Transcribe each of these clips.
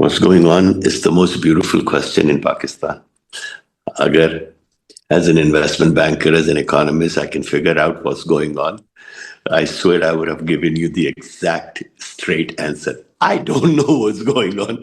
What's going on is the most beautiful question in Pakistan. Agar, as an investment banker, as an economist, I can figure out what's going on, I swear I would have given you the exact straight answer. I don't know what's going on.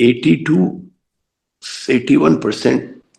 81%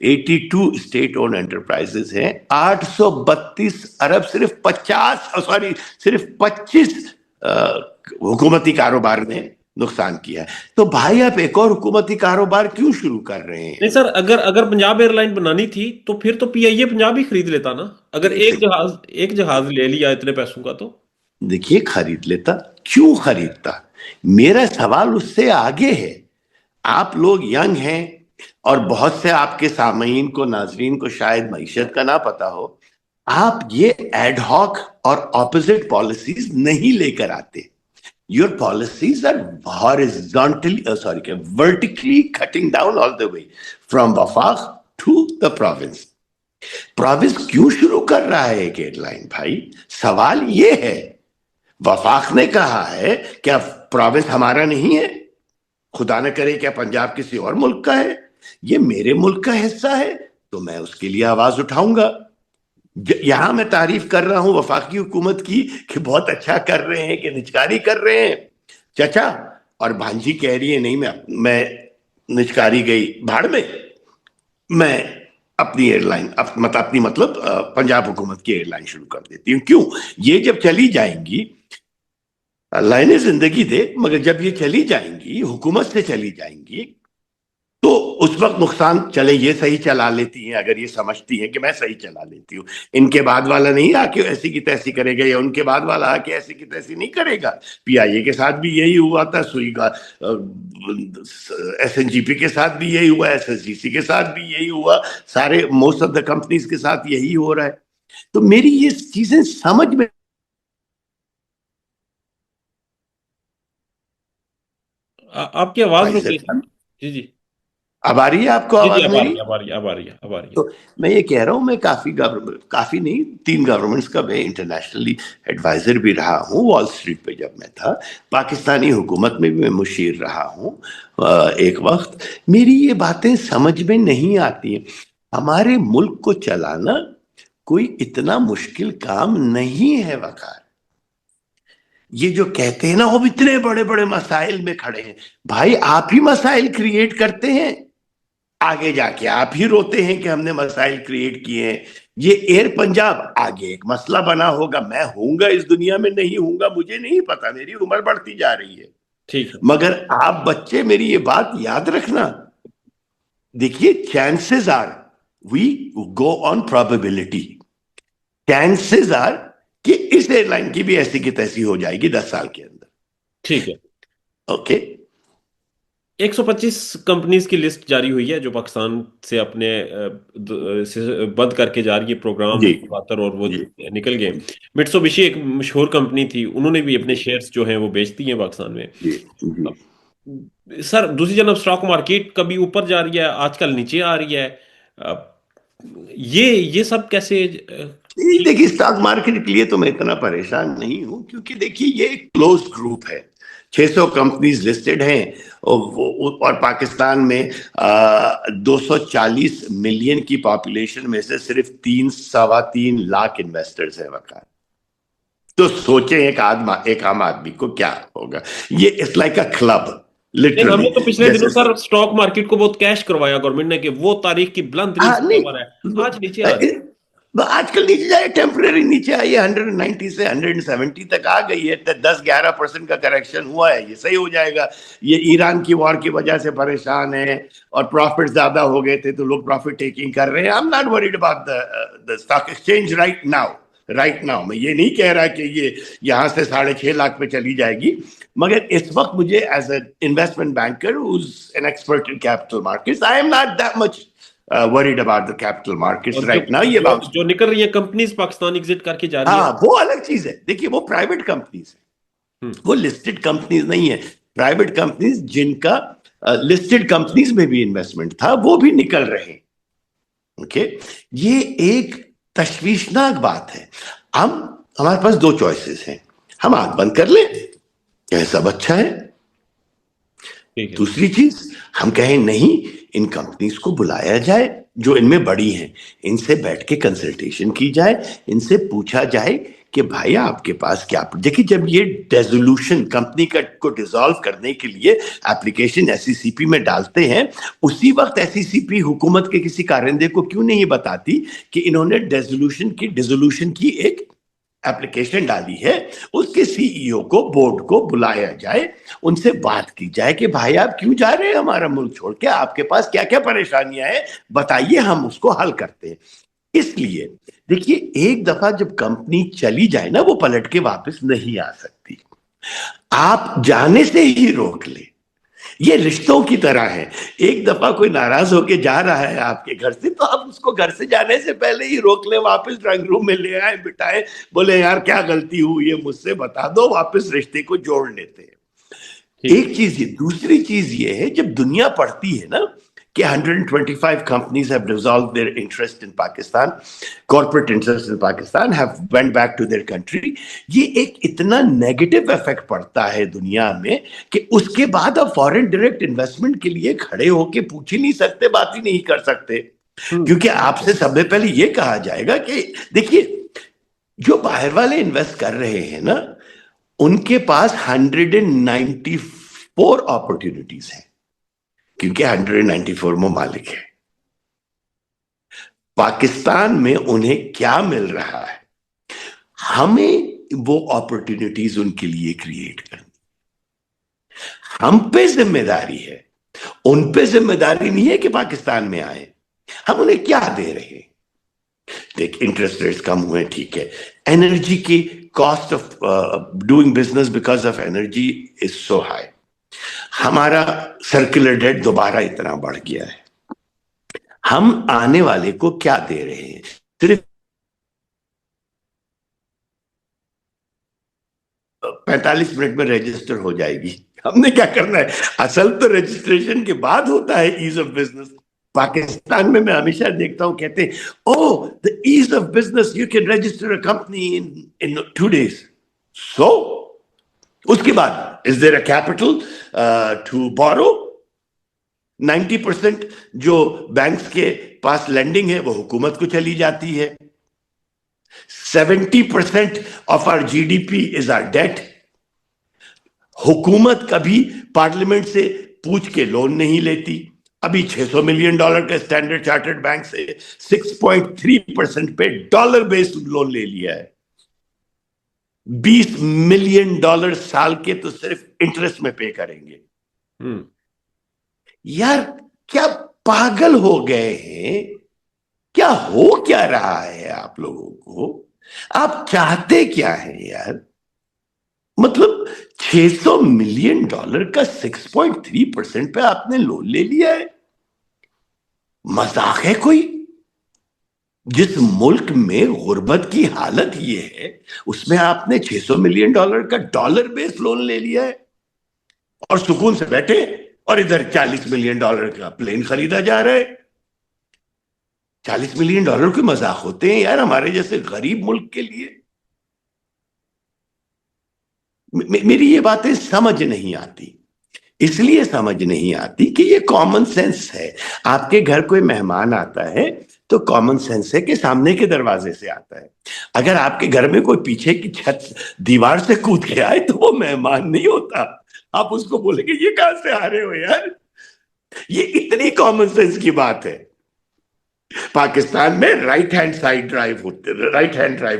82 state owned enterprises ہیں, 832 ارب صرف 25 حکومتی کاروبار نے نقصان کیا ہے. تو بھائی آپ ایک اور حکومتی کاروبار کیوں شروع کر رہے ہیں؟ نہیں سر, اگر پنجاب ایئر لائن بنانی تھی تو پھر تو پی آئی اے پنجاب ہی خرید لیتا نا, اگر ایک جہاز لے لیا اتنے پیسوں کا تو. دیکھیے خرید لیتا, کیوں خریدتا؟ میرا سوال اس سے آگے ہے. آپ لوگ ینگ ہیں اور بہت سے آپ کے سامعین کو, ناظرین کو شاید معیشت کا نہ پتا ہو. آپ یہ ایڈ ہاک اور اپوزٹ پالیسیز نہیں لے کر آتے. Your policies are vertically cutting down all the way from Wafaq to the province. Province کیوں شروع کر رہا ہے ایک ایئر لائن بھائی؟ سوال یہ ہے, وفاق نے کہا ہے کیا پروونس ہمارا نہیں ہے؟ خدا نہ کرے کیا پنجاب کسی اور ملک کا ہے؟ یہ میرے ملک کا حصہ ہے تو میں اس کے لیے آواز اٹھاؤں گا. یہاں میں تعریف کر رہا ہوں وفاقی حکومت کی کہ بہت اچھا کر رہے ہیں کہ نچکاری کر رہے ہیں. چچا اور بھانجی کہہ رہی ہے نہیں میں نچکاری گئی بھاڑ میں اپنی ایئر لائن مطلب پنجاب حکومت کی ایئر لائن شروع کر دیتی ہوں. کیوں؟ یہ جب چلی جائیں گی, اللہ نے زندگی دے, مگر جب یہ چلی جائیں گی, حکومت سے چلی جائیں گی, تو اس وقت نقصان, چلے یہ صحیح چلا لیتی ہیں, اگر یہ سمجھتی ہیں کہ میں صحیح چلا لیتی ہوں, ان کے بعد والا نہیں آ کے ایسی کی تیسی کرے گا, یا ان کے بعد والا آ کے ایسی کی تیسی نہیں کرے گا. پی آئی اے کے ساتھ بھی یہی ہوا تھا, سوئی کا ایس این جی پی کے ساتھ بھی یہی ہوا, ایس ایس جی سی کے ساتھ بھی یہی ہوا, سارے موسٹ آف دا کمپنیز کے ساتھ یہی ہو رہا ہے. تو میری یہ چیزیں سمجھ میں, آپ کی آواز رک گئی سر. جی جی اب آ رہی ہے آپ کو جی جی, آواز میری؟ اب آ رہی ہے. تو میں یہ کہہ رہا ہوں, میں کافی نہیں 3 گورنمنٹس کا میں انٹرنیشنلی ایڈوائزر بھی رہا ہوں. وال اسٹریٹ پہ جب میں تھا, پاکستانی حکومت میں بھی میں مشیر رہا ہوں ایک وقت. میری یہ باتیں سمجھ میں نہیں آتی ہیں. ہمارے ملک کو چلانا کوئی اتنا مشکل کام نہیں ہے وقار. یہ جو کہتے ہیں نا وہ اتنے بڑے بڑے مسائل میں کھڑے ہیں, بھائی آپ ہی مسائل کریٹ کرتے ہیں, آگے جا کے آپ ہی روتے ہیں کہ ہم نے مسائل کریٹ کیے ہیں. یہ ایئر پنجاب آگے ایک مسئلہ بنا ہوگا, میں ہوں گا اس دنیا میں نہیں ہوں گا مجھے نہیں پتا, میری عمر بڑھتی جا رہی ہے. ٹھیک ہے, مگر آپ بچے میری یہ بات یاد رکھنا, دیکھیے chances are we go on probability, chances are کہ اس ایئر لائن کی بھی ایسی کی تیسی ہو جائے گی 10 سال کے اندر. ٹھیک ہے. اوکے, 125 کمپنیز کی لسٹ جاری ہوئی ہے جو پاکستان سے اپنے بند کر کے جا رہی ہے پروگرام جی خاطر, اور وہ جی نکل گئے. مٹسوبشی ایک مشہور کمپنی تھی, انہوں نے بھی اپنے شیئرز جو ہیں وہ بیچ دیے ہیں پاکستان میں. جی جی. سر دوسری جانب اسٹاک مارکیٹ کبھی اوپر جا رہی ہے, آج کل نیچے آ رہی ہے. یہ سب کیسے؟ دیکھیے اسٹاک مارکیٹ کے لیے تو میں اتنا پریشان نہیں ہوں, کیونکہ دیکھیے یہ ایک کلوز گروپ ہے, 600 کمپنیز لسٹڈ ہیں, اور پاکستان میں 240 ملین کی پاپولیشن میں سے صرف 3.25 لاکھ انویسٹرز ہیں وقار. تو سوچیں ایک عام آدمی کو کیا ہوگا. یہ اٹس لائک اے کلب ہم نے لٹرلی. تو پچھلے دنوں سر اسٹاک مارکیٹ کو بہت کیش کروایا گورنمنٹ نے کہ وہ تاریخ کی بلند ترین سطح ہے, آج نیچے آ رہی ہے. آج کل نیچے جائے, ٹیمپرری نیچے آئی ہے, 190 سے 170 تک آ گئی ہے. 10-11% کا کریکشن ہوا ہے, یہ صحیح ہو جائے گا. یہ ایران کی وار کی وجہ سے پریشان ہے اور پروفٹ زیادہ ہو گئے تھے تو لوگ پروفٹ ٹیکنگ کر رہے ہیں. I'm not worried about the stock exchange right now. میں یہ نہیں کہہ رہا کہ یہ یہاں سے 6.5 لاکھ پہ چلی جائے گی, مگر اس وقت مجھے as a investment banker who's an expert in capital markets, I am not that much worried about the capital markets right now. یہ جو نکل رہی ہیں کمپنیز پاکستان ایگزٹ کر کے جا رہی ہاں وہ الگ چیز ہے. دیکھیے وہ پرائیویٹ کمپنیز ہیں, وہ لسٹڈ کمپنیز نہیں ہیں. پرائیویٹ کمپنیز جن کا لسٹڈ کمپنیز میں بھی انویسٹمنٹ تھا وہ بھی نکل رہے ہیں. اوکے, یہ ایک تشویشناک بات ہے. ہمارے پاس 2 چوائسز ہیں, ہم آنکھ بند کر لیں کہ سب اچھا ہے. دوسری چیز ہم کہیں نہیں, ان کمپنیز کو بلایا جائے, جو ان میں بڑی ہیں، ان سے بیٹھ کے کنسلٹیشن کی جائے، ان سے پوچھا جائے کہ بھائی آپ کے پاس کیا. دیکھیے جب یہ ڈیزولوشن کمپنی کو ڈیزالو کرنے کے لیے اپلیکیشن ایس سی سی پی میں ڈالتے ہیں، اسی وقت ایس سی سی پی حکومت کے کسی کارندے کو کیوں نہیں بتاتی کہ انہوں نے ڈیزولوشن کی ایک اپلیکیشن ڈالی ہے، اس کے سی ای او کو بورڈ کو بلایا جائے، ان سے بات کی جائے کہ بھائی آپ کیوں جا رہے ہیں ہمارا ملک چھوڑ کے، آپ کے پاس کیا کیا پریشانیاں ہیں بتائیے، ہم اس کو حل کرتے ہیں. اس لیے دیکھیے ایک دفعہ جب کمپنی چلی جائے نا، وہ پلٹ کے واپس نہیں آ سکتی. آپ جانے سے ہی روک لیں. یہ رشتوں کی طرح ہے، ایک دفعہ کوئی ناراض ہو کے جا رہا ہے آپ کے گھر سے، تو آپ اس کو گھر سے جانے سے پہلے ہی روک لیں، واپس ڈرائنگ روم میں لے آئے، بٹھائے، بولے یار کیا غلطی ہوئی ہے مجھ سے بتا دو، واپس رشتے کو جوڑ لیتے ہیں. ایک چیز یہ. دوسری چیز یہ ہے جب دنیا پڑھتی ہے نا کہ 125 companies have resolved their interest in Pakistan, corporate interest in Pakistan have went back to their country, یہ ایک اتنا نیگیٹو ایفیکٹ پڑتا ہے دنیا میں کہ اس کے بعد اب فورن ڈائریکٹ انویسٹمنٹ کے لیے کھڑے ہو کے پوچھ ہی نہیں سکتے، بات ہی نہیں کر سکتے، کیونکہ آپ سے سب سے پہلے یہ کہا جائے گا کہ دیکھیے جو باہر والے انویسٹ کر رہے ہیں نا، ان کے پاس 194 اپرچونٹیز ہیں، کیونکہ 194 ممالک ہیں. پاکستان میں انہیں کیا مل رہا ہے، ہمیں وہ اپرچونٹیز ان کے لیے کریٹ کرنی. ہم پہ ذمہ داری ہے، ان پہ ذمہ داری نہیں ہے کہ پاکستان میں آئے. ہم انہیں کیا دے رہے ہیں؟ دیکھ انٹرسٹ ریٹس کم ہوئے، ٹھیک ہے. انرجی کی cost of doing business because of energy is so high. ہمارا سرکولر ڈیٹ دوبارہ اتنا بڑھ گیا ہے. ہم آنے والے کو کیا دے رہے ہیں؟ صرف 45 منٹ میں رجسٹر ہو جائے گی. ہم نے کیا کرنا ہے؟ اصل تو رجسٹریشن کے بعد ہوتا ہے ایز آف بزنس. پاکستان میں ہمیشہ دیکھتا ہوں کہتے ہیں او the ease of business you can register a company in 2 days. So اس کے بعد is there a capital to borrow? 90% جو بینکس کے پاس لینڈنگ ہے وہ حکومت کو چلی جاتی ہے. 70% of our GDP is our debt. حکومت کبھی پارلیمنٹ سے پوچھ کے لون نہیں لیتی. ابھی $600 ملین کا اسٹینڈرڈ چارٹرڈ بینک سے 6.3% پہ ڈالر بیسڈ لون لے لیا ہے. $20 ملین سال کے تو صرف انٹرسٹ میں پے کریں گے. یار کیا پاگل ہو گئے ہیں؟ کیا ہو کیا رہا ہے آپ لوگوں کو؟ آپ چاہتے کیا ہیں یار؟ مطلب $600 ملین کا 6.3% پہ آپ نے لون لے لیا ہے. مذاق ہے کوئی؟ جس ملک میں غربت کی حالت یہ ہے اس میں آپ نے $600 ملین کا ڈالر بیس لون لے لیا ہے اور سکون سے بیٹھے، اور ادھر $40 ملین کا پلین خریدا جا رہا ہے. $40 ملین کوئی مذاق ہوتے ہیں یار ہمارے جیسے غریب ملک کے لیے؟ میری یہ باتیں سمجھ نہیں آتی. اس لیے سمجھ نہیں آتی کہ یہ کامن سینس ہے. آپ کے گھر کوئی مہمان آتا ہے تو کامن سینس ہے کہ سامنے کے دروازے سے آتا ہے. اگر آپ کے گھر میں کوئی پیچھے کی چھت دیوار سے کود کے آئے تو وہ مہمان نہیں ہوتا. آپ اس کو بولیں گے یہ کہاں سے آ رہے ہو یار. یہ اتنی کامن سینس کی بات ہے. پاکستان میں رائٹ ہینڈ ڈرائیو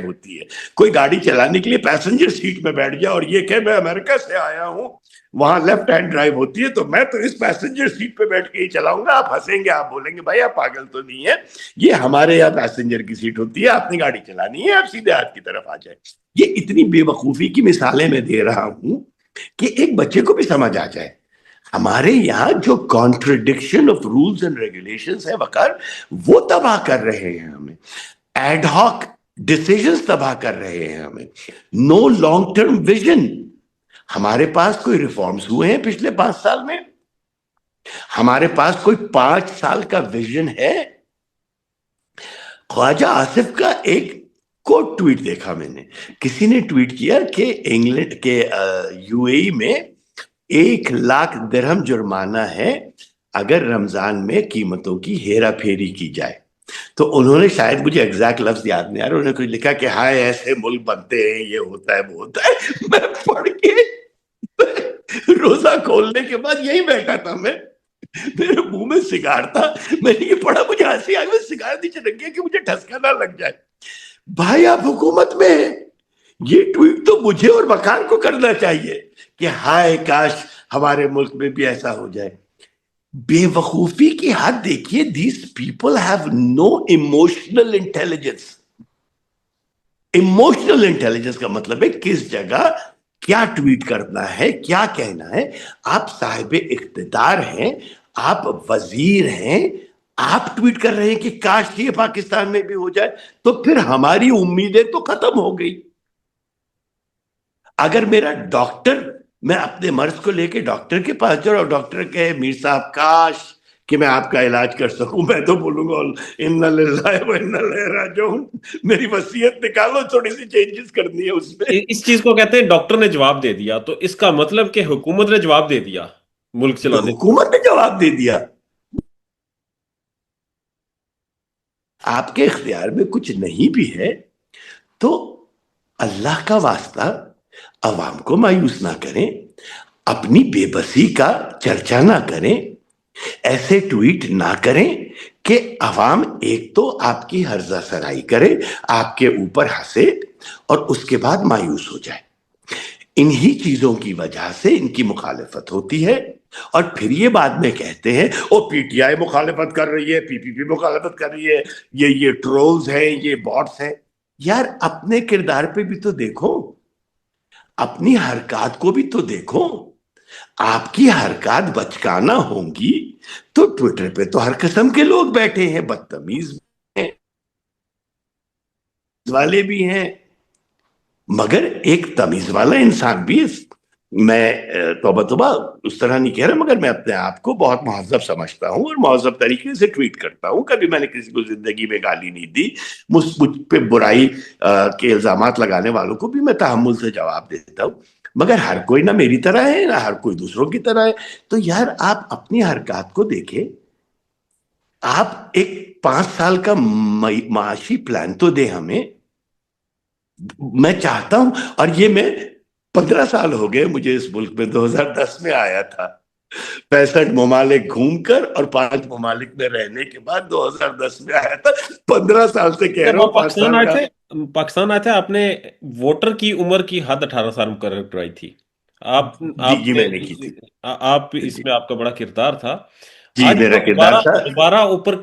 ہوتی ہے. کوئی گاڑی چلانے کے لیے پیسنجر سیٹ میں بیٹھ جائے اور یہ کہ میں امریکہ سے آیا ہوں، وہاں لیفٹ ہینڈ ڈرائیو ہوتی ہے، تو میں تو اس پیسنجر سیٹ پہ بیٹھ کے ہی چلاؤں گا. آپ ہنسیں گے، آپ بولیں گے بھائی آپ پاگل تو نہیں ہے، یہ ہمارے یہاں پیسنجر کی سیٹ ہوتی ہے، آپ نے گاڑی چلانی ہے، آپ سیدھے ہاتھ کی طرف آ جائے. یہ اتنی بے وقوفی کی مثالیں میں دے رہا ہوں کہ ایک بچے کو بھی سمجھ آ جائے. ہمارے یہاں جو contradiction of rules and regulations ہے وقار، وہ تباہ کر رہے ہیں ہمیں. ایڈ ہاک ڈیسیژنز تباہ کر رہے ہیں ہمیں. نو لانگ ٹرم ویژن. ہمارے پاس کوئی ریفارمز ہوئے ہیں پچھلے 5 سال میں؟ ہمارے پاس کوئی 5 سال کا ویژن ہے؟ خواجہ آصف کا ایک کوٹ ٹویٹ دیکھا میں نے. کسی نے ٹویٹ کیا کہ انگلینڈ کے یو اے ای میں 1 لاکھ درہم جرمانہ ہے اگر رمضان میں قیمتوں کی ہیرا پھیری کی جائے تو انہوں نے شاید مجھے ایگزیکٹ لفظ یاد نہیں آ رہا، انہوں نے کچھ لکھا کہ ہائے ایسے ملک بنتے ہیں، یہ ہوتا ہے وہ ہوتا ہے. میں پڑھ کے روزہ کھولنے کے بعد یہی بیٹھا تھا، میرے منہ میں سگار تھا، میں نے یہ پڑھا، مجھے ہنسی آئی، میں سگار نیچے رکھ گیا کہ مجھے ٹھسکا نہ لگ جائے. بھائی آپ حکومت میں ہیں، یہ ٹویٹ تو مجھے اور مکان کو کرنا چاہیے کہ ہائے کاش ہمارے ملک میں بھی ایسا ہو جائے. بے وقوفی کی حد دیکھیے. These people have no emotional intelligence. Emotional intelligence کا مطلب ہے کس جگہ کیا ٹویٹ کرنا ہے، کیا کہنا ہے. آپ صاحب اقتدار ہیں، آپ وزیر ہیں، آپ ٹویٹ کر رہے ہیں کہ کاش یہ پاکستان میں بھی ہو جائے، تو پھر ہماری امیدیں تو ختم ہو گئی. اگر میرا ڈاکٹر، میں اپنے مرض کو لے کے ڈاکٹر کے پاس جاؤں اور ڈاکٹر کہے میر صاحب کاش کہ میں آپ کا علاج کر سکوں، میں تو بولوں گا انا للہ و انا الیہ راجعون، میری وصیت نکالو، تھوڑی سی چینجز کرنی ہے اس میں. اس چیز کو کہتے ہیں ڈاکٹر نے جواب دے دیا، تو اس کا مطلب کہ حکومت نے جواب دے دیا ملک چلانے. حکومت نے جواب دے دیا. آپ کے اختیار میں کچھ نہیں بھی ہے تو اللہ کا واسطہ عوام کو مایوس نہ کریں، اپنی بے بسی کا چرچا نہ کریں، ایسے ٹویٹ نہ کریں کہ عوام ایک تو آپ کی ہرزہ سرائی کرے، آپ کے اوپر ہنسے اور اس کے بعد مایوس ہو جائے. انہی چیزوں کی وجہ سے ان کی مخالفت ہوتی ہے، اور پھر یہ بعد میں کہتے ہیں او پی ٹی آئی مخالفت کر رہی ہے، پی پی پی مخالفت کر رہی ہے، یہ ٹرولز ہیں، یہ باٹس ہیں. یار اپنے کردار پہ بھی تو دیکھو، اپنی حرکات کو بھی تو دیکھو. آپ کی حرکات بچکانہ ہوں گی تو ٹویٹر پہ تو ہر قسم کے لوگ بیٹھے ہیں، بدتمیز بھی ہیں، والے بھی ہیں، مگر ایک تمیز والا انسان بھی ہے. میں توبہ توبہ اس طرح نہیں کہہ رہا، مگر میں اپنے آپ کو بہت مہذب سمجھتا ہوں اور مہذب طریقے سے ٹویٹ کرتا ہوں. کبھی میں نے کسی کو زندگی میں گالی نہیں دی. مجھ پہ برائی کے الزامات لگانے والوں کو بھی میں تحمل سے جواب دیتا ہوں، مگر ہر کوئی نہ میری طرح ہے نہ ہر کوئی دوسروں کی طرح ہے. تو یار آپ اپنی حرکات کو دیکھیں، آپ ایک 5 سال کا معاشی پلان تو دیں ہمیں. میں چاہتا ہوں، اور یہ میں 15 سال ہو گئے مجھے اس ملک میں، 2010 میں آیا تھا، 65 ممالک گھوم کر اور 5 ممالک میں رہنے کے بعد 2010 میں آیا تھا. 15 سال سے کہہ رہا جب ہوں، آپ 5 سال کا. پاکستان آئے تھے آپ نے ووٹر کی عمر کی حد 18 سال مقرر کرائی تھی. آپ جی آپ جی نے میں نے کی تھی. آپ جی اس میں آپ کا بڑا کردار تھا. جی آج اس میرا کو کردار دوبارہ تھا. دوبارہ اوپر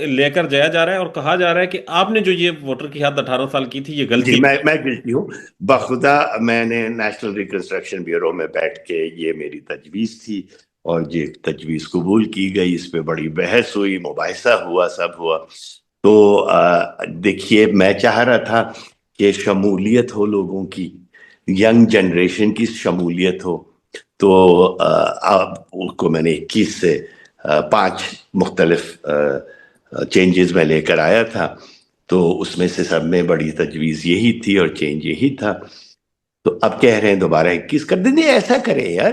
لے کر جایا جا رہا ہے اور کہا جا رہا ہے کہ آپ نے جو یہ ووٹر کی حد 18 سال کی تھی یہ جی غلطی میں گلٹی ہوں بخدا. میں نے نیشنل ریکنسٹرکشن بیورو میں بیٹھ کے، یہ میری تجویز تھی اور یہ تجویز قبول کی گئی، اس پہ بڑی بحث ہوئی، مباحثہ ہوا، سب ہوا. تو دیکھیے میں چاہ رہا تھا کہ شمولیت ہو لوگوں کی، ینگ جنریشن کی شمولیت ہو. تو اس کو میں نے 21 سے 5 مختلف چینجز میں لے کر آیا تھا. تو اس میں سے سب میں بڑی تجویز یہی تھی اور چینج یہی تھا. تو اب کہہ رہے ہیں دوبارہ 21 کر دیں. نہیں ایسا کریں یار،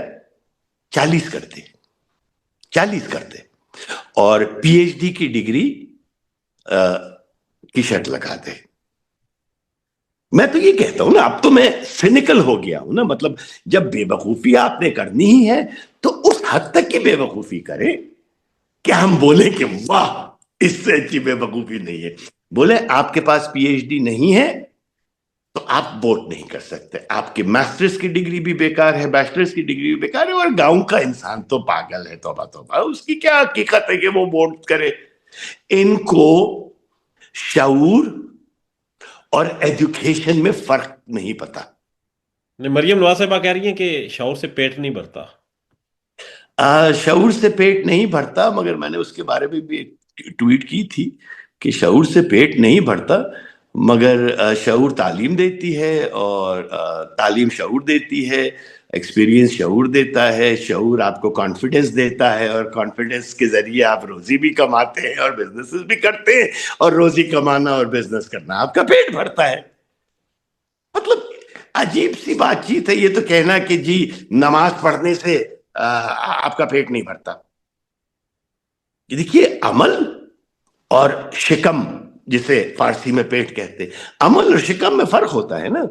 40 کر دیں، 40 کر دیں، اور پی ایچ ڈی کی ڈگری کی شرط لگا دیں. میں تو یہ کہتا ہوں نا، اب تو میں سینیکل ہو گیا ہوں نا. مطلب جب بے وقوفی آپ نے کرنی ہی ہے تو اس حد تک کی بے وقوفی کریں کہ ہم بولیں کہ واہ اس سے اچھی بے وقوفی نہیں ہے. بولے آپ کے پاس پی ایچ ڈی نہیں ہے تو آپ ووٹ نہیں کر سکتے، آپ کی ماسٹرز کی ڈگری بھی بیکار ہے، بیچلرز کی ڈگری بھی بیکار ہے. اور گاؤں کا انسان تو پاگل ہے، توبہ توبہ، اس کی کیا حقیقت ہے کہ وہ ووٹ کرے. ان کو شعور اور ایجوکیشن میں فرق نہیں پتا. مریم نواز صاحبہ کہہ رہی ہیں کہ شعور سے پیٹ نہیں بھرتا. شعور سے پیٹ نہیں بھرتا، مگر میں نے اس کے بارے میں بھی ایک ٹویٹ کی تھی کہ شعور سے پیٹ نہیں بھرتا، مگر شعور تعلیم دیتی ہے، اور تعلیم شعور دیتی ہے، ایکسپیرینس شعور دیتا ہے، شعور آپ کو کانفیڈنس دیتا ہے، اور کانفیڈنس کے ذریعے آپ روزی بھی کماتے ہیں اور بزنس بھی کرتے ہیں، اور روزی کمانا اور بزنس کرنا آپ کا پیٹ بھرتا ہے. مطلب عجیب سی بات چیت ہے یہ تو کہنا کہ جی نماز پڑھنے سے آپ کا پیٹ نہیں بھرتا. دیکھیے عمل اور شکم، جسے فارسی میں پیٹ کہتے، عمل اور شکم میں فرق ہوتا ہے نا.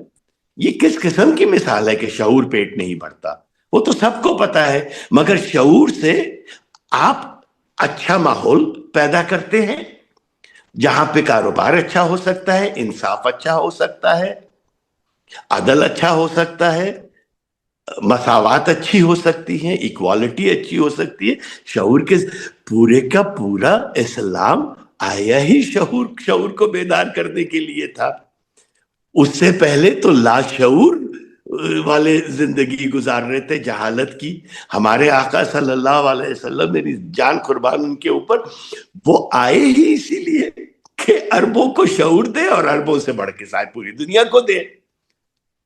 یہ کس قسم کی مثال ہے کہ شعور پیٹ نہیں بھرتا؟ وہ تو سب کو پتا ہے. مگر شعور سے آپ اچھا ماحول پیدا کرتے ہیں جہاں پہ کاروبار اچھا ہو سکتا ہے، انصاف اچھا ہو سکتا ہے، عدل اچھا ہو سکتا ہے، مساوات اچھی ہو سکتی ہے، ایکوالٹی اچھی ہو سکتی ہے. شعور کے پورے کا پورا اسلام آیا ہی شعور کو بیدار کرنے کے لیے تھا. اس سے پہلے تو لاشعور والے زندگی گزار رہے تھے، جہالت کی. ہمارے آقا صلی اللہ علیہ وسلم، میری جان قربان ان کے اوپر، وہ آئے ہی اسی لیے کہ اربوں کو شعور دے اور اربوں سے بڑھ کے شاید پوری دنیا کو دے.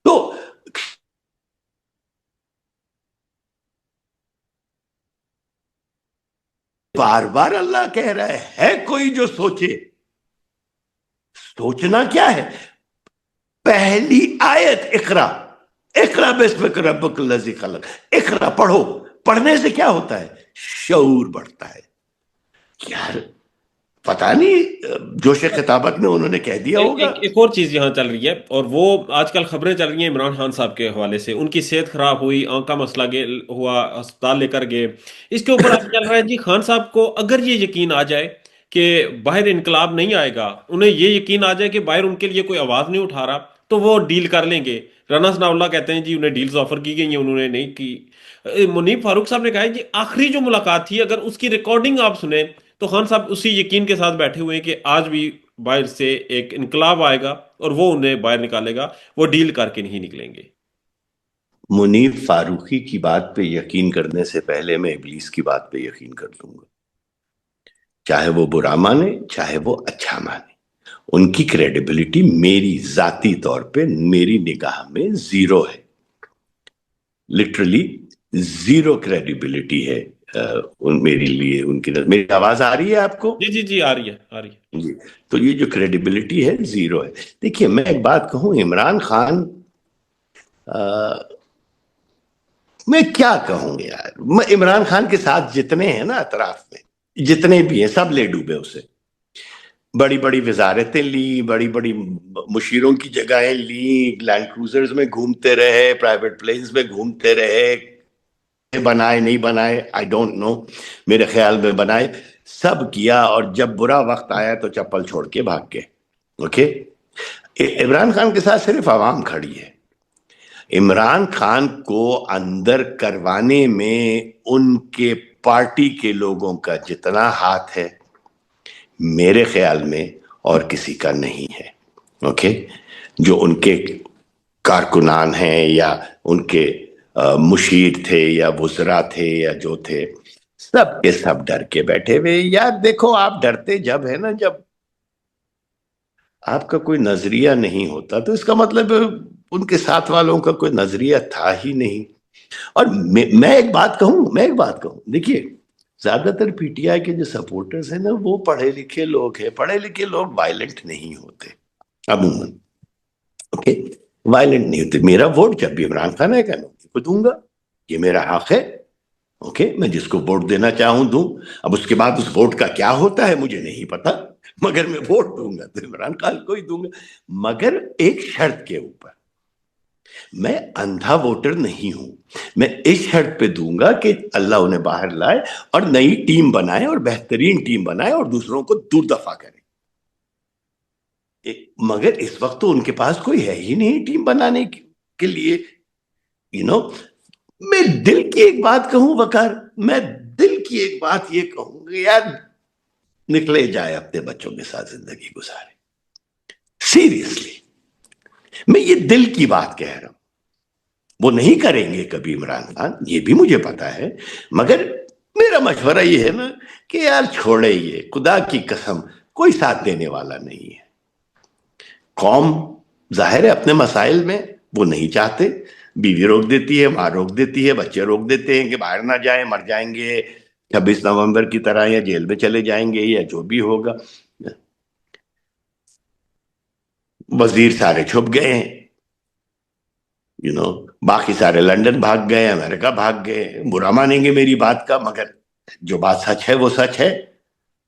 تو بار بار اللہ کہہ رہا ہے کوئی جو سوچے. سوچنا کیا ہے؟ پہلی آیت اقرا، اقرا باسمک ربک الذی خلق، اقرا پڑھو. پڑھنے سے کیا ہوتا ہے؟ شعور بڑھتا ہے. یار پتا نہیں جوش خطابت میں انہوں نے کہہ دیا ہوگا. ایک اور چیز یہاں چل رہی ہے، اور وہ آج کل خبریں چل رہی ہیں عمران خان صاحب کے حوالے سے. ان کی صحت خراب ہوئی، آنکھ کا مسئلہ ہوا، اسپتال لے کر گئے. اس کے اوپر اب چل رہا ہے جی خان صاحب کو اگر یہ یقین آ جائے کہ باہر انقلاب نہیں آئے گا، انہیں یہ یقین آ جائے کہ باہر ان کے لیے کوئی آواز نہیں اٹھا رہا، تو وہ ڈیل کر لیں گے. رانا ثناء اللہ کہتے ہیں جی انہیں ڈیلز آفر کی گئی ہیں، انہوں نے نہیں کی. منیب فاروق صاحب نے کہا ہے جی آخری جو ملاقات تھی اگر اس کی ریکارڈنگ آپ سنیں تو خان صاحب اسی یقین کے ساتھ بیٹھے ہوئے ہیں کہ آج بھی باہر سے ایک انقلاب آئے گا اور وہ انہیں باہر نکالے گا، وہ ڈیل کر کے نہیں نکلیں گے. منیب فاروقی کی بات پہ یقین کرنے سے پہلے میں ابلیس کی بات پہ یقین کر لوں گا، چاہے وہ برا مانے چاہے وہ اچھا مانے. ان کی کریڈیبلٹی میری ذاتی طور پہ میری نگاہ میں زیرو ہے، لٹرلی زیرو کریڈیبلٹی ہے. میری لیے ان کی میری آواز آ رہی ہے آپ کو؟ جی جی جی، آ رہی ہے آ رہی ہے. جی. تو یہ جو کریڈیبلٹی ہے زیرو ہے. دیکھیے میں ایک بات کہوں، عمران خان، میں کیا کہوں یار، میں عمران خان کے ساتھ جتنے ہیں نا اطراف میں، جتنے بھی ہیں سب لے ڈوبے اسے. بڑی بڑی وزارتیں لی، بڑی بڑی مشیروں کی جگہیں لی، لینڈ کروزرز میں گھومتے رہے، پرائیویٹ پلینز میں گھومتے رہے. بنائے نہیں بنائے آئی ڈونٹ نو، میرے خیال میں بنائے، سب کیا. اور جب برا وقت آیا تو چپل چھوڑ کے بھاگ گئے. اوکے. عمران خان کے ساتھ صرف عوام کھڑی ہے. عمران خان کو اندر کروانے میں ان کے پارٹی کے لوگوں کا جتنا ہاتھ ہے میرے خیال میں اور کسی کا نہیں ہے. اوکے. جو ان کے کارکنان ہیں یا ان کے مشیر تھے یا وزراء تھے یا جو تھے، سب کے سب ڈر کے بیٹھے ہوئے. یار دیکھو آپ ڈرتے جب ہے نا، جب آپ کا کوئی نظریہ نہیں ہوتا تو اس کا مطلب ان کے ساتھ والوں کا کوئی نظریہ تھا ہی نہیں. اور میں ایک بات کہوں، دیکھیے زیادہ تر پی ٹی آئی کے جو سپورٹرز ہیں نا وہ پڑھے لکھے لوگ ہیں. پڑھے لکھے لوگ وائلنٹ نہیں ہوتے عموماً. اوکے. وائلنٹ نہیں ہوتے. میرا ووٹ جب بھی عمران خان ہے کہ میں اسی کو دوں گا، یہ میرا حق ہے. اوکے. میں جس کو ووٹ دینا چاہوں دوں. اب اس کے بعد اس ووٹ کا کیا ہوتا ہے مجھے نہیں پتا، مگر میں ووٹ دوں گا تو عمران خان کو ہی دوں گا. مگر ایک شرط کے اوپر، میں اندھا ووٹر نہیں ہوں. میں اس شرط پہ دوں گا کہ اللہ انہیں باہر لائے اور نئی ٹیم بنائے اور بہترین ٹیم بنائے اور دوسروں کو دور دفع کرے. مگر اس وقت تو ان کے پاس کوئی ہے ہی نہیں ٹیم بنانے کے لیے. میں دل کی ایک بات کہوں وقار، میں دل کی ایک بات یہ کہوں گا یار، نکلے جائے اپنے بچوں کے ساتھ زندگی گزارے. سیریسلی میں یہ دل کی بات کہہ رہا ہوں. وہ نہیں کریں گے کبھی عمران خان، یہ بھی مجھے پتا ہے. مگر میرا مشورہ یہ ہے نا کہ یار چھوڑے، یہ خدا کی قسم کوئی ساتھ دینے والا نہیں ہے. قوم ظاہر ہے اپنے مسائل میں وہ نہیں چاہتے. بیوی روک دیتی ہے، ماں روک دیتی ہے، بچے روک دیتے ہیں کہ باہر نہ جائیں، مر جائیں گے 26 نومبر کی طرح، یا جیل میں چلے جائیں گے یا جو بھی ہوگا. وزیر سارے چھپ گئے ہیں، باقی سارے لندن بھاگ گئے، امریکہ بھاگ گئے. برا مانیں گے میری بات کا، مگر جو بات سچ ہے وہ سچ ہے.